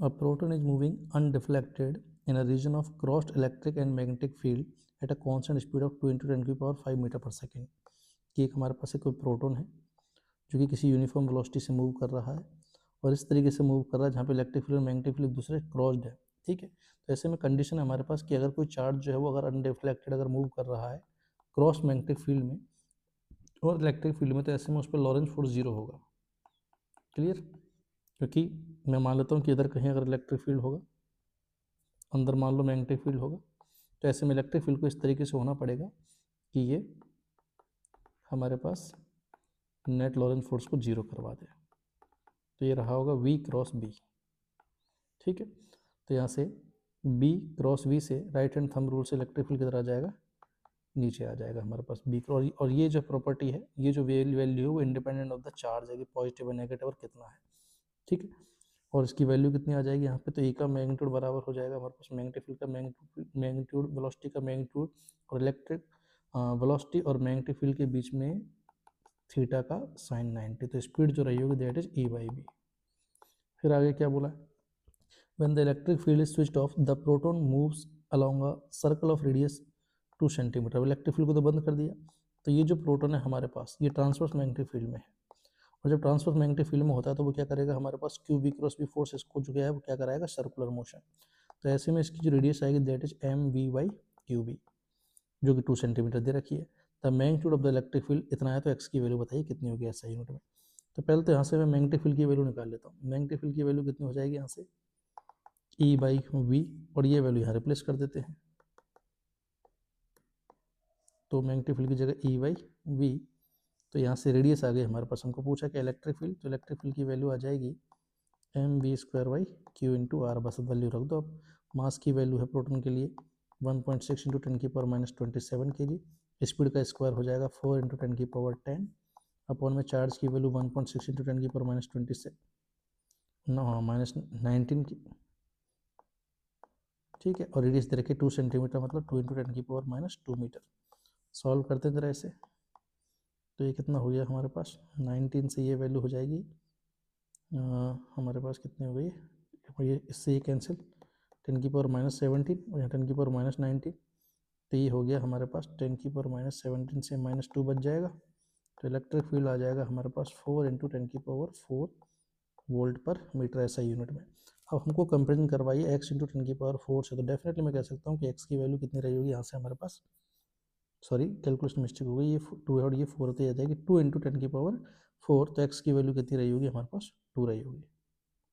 A proton is moving undeflected in a region of crossed electric and magnetic field at a constant speed of 2 × 10⁵ metre पर second. कि एक हमारे पास एक कोई proton है जो कि किसी यूनिफॉर्म वेलोसिटी से मूव कर रहा है और इस तरीके से मूव कर रहा है जहाँ पे इलेक्ट्रिक फील्ड और मैग्नेटिक फील्ड एक दूसरे क्रॉस्ड है। ठीक है, तो ऐसे में कंडीशन है हमारे पास कि अगर कोई चार्ज जो है वो अगर अनडिफ्लेक्टेड अगर मूव कर रहा है क्रॉस मैग्नेटिक फील्ड में और इलेक्ट्रिक फील्ड में, तो ऐसे में उस पर लॉरेंस फोर्स 0 होगा। क्लियर? क्योंकि मैं मान लेता हूँ कि इधर कहीं अगर इलेक्ट्रिक फील्ड होगा, अंदर मान लो मैग्नेटिक फील्ड होगा, तो ऐसे में इलेक्ट्रिक फील्ड को इस तरीके से होना पड़ेगा कि ये हमारे पास नेट लॉरेंस फोर्स को 0 करवा दे। तो ये रहा होगा V क्रॉस B। ठीक है, तो यहाँ से B क्रॉस V से राइट हैंड थंब रूल से इलेक्ट्रिक फील्ड किधर आ जाएगा, नीचे आ जाएगा हमारे पास B क्रॉस। और ये जो प्रॉपर्टी है, ये जो वैल्यू है वो इंडिपेंडेंट ऑफ द चार्ज है कि पॉजिटिव और नेगेटिव और कितना है। ठीक है, और इसकी वैल्यू कितनी आ जाएगी यहाँ पे, तो E का मैग्नीट्यूड बराबर हो जाएगा हमारे पास मैग्नेटिक फील्ड का मैग्नीट्यूड वेलोसिटी का मैग्नीट्यूड और इलेक्ट्रिक वेलोसिटी और मैग्नेटिक फील्ड के बीच में थीटा का साइन 90। तो स्पीड जो रही होगी दैट इज E/B। फिर आगे क्या बोला, when the electric field is switched off the proton moves along a circle of radius 2 centimetre. Electric field को तो बंद कर दिया, तो ये जो प्रोटॉन है हमारे पास ये ट्रांसवर्स मैग्नेटिक फील्ड में है, और जब ट्रांसवर्स मैग्नेटिक फील्ड में होता है तो वो क्या करेगा, हमारे पास QB क्रॉस B फोर्स इसको जो है वो क्या कराएगा, सर्कुलर मोशन। तो ऐसे में इसकी जो रेडियस आएगी दैट इज MV/QB जो कि 2 सेंटीमीटर दे रखी है। The magnitude of the electric field इतना है, तो एक्स की वैल्यू बताइए कितनी होगी ऐसा यूनिट में। तो पहले तो यहाँ से मैं मैग्नेटिक फील्ड की वैल्यू निकाल लेता हूँ। मैग्नेटिक फील्ड की वैल्यू कितनी हो जाएगी यहाँ से E/V, और ये वैल्यू यहाँ रिप्लेस कर देते हैं। तो मैग्नेटिक फील्ड की जगह E/V, तो यहाँ से रेडियस आ गई हमारे पास, हमको पूछा कि इलेक्ट्रिक फील्ड, तो इलेक्ट्रिक फील्ड की वैल्यू आ जाएगी mv²/q × r। बस वैल्यू रख दो। अब मास की वैल्यू है प्रोटॉन के लिए 1.6 × 10⁻27 kg। स्पीड का स्क्वायर हो जाएगा 4 × 10⁻10 अपॉन में चार्ज की वैल्यू 1.6 × 10⁻27 -19 की। ठीक है, और रेडियस दे रखी 2 सेंटीमीटर मतलब 2 × 10⁻2 मीटर। सॉल्व करते हैं जरा ऐसे, तो ये कितना हो गया हमारे पास, 19 से ये वैल्यू हो जाएगी हमारे पास कितनी हो गई, ये इससे ये कैंसिल 10⁻17 और यहाँ 10⁻19, तो ये हो गया हमारे पास 10⁻17 से -2 बच जाएगा। तो इलेक्ट्रिक फील्ड आ जाएगा हमारे पास 4 × 10⁻4 वोल्ट पर मीटर ऐसा यूनिट में। अब हमको कंपेरिजन करवाइए x × 10⁻4 से, तो डेफिनेटली मैं कह सकता हूँ कि x की वैल्यू कितनी रही होगी यहाँ से हमारे पास, सॉरी कैलकुलेशन मिस्टेक हो गई, ये 2 और ये 4 होती आ जाएगी 2 × 10⁻4, तो x की वैल्यू कितनी रही होगी हमारे पास 2 रही होगी।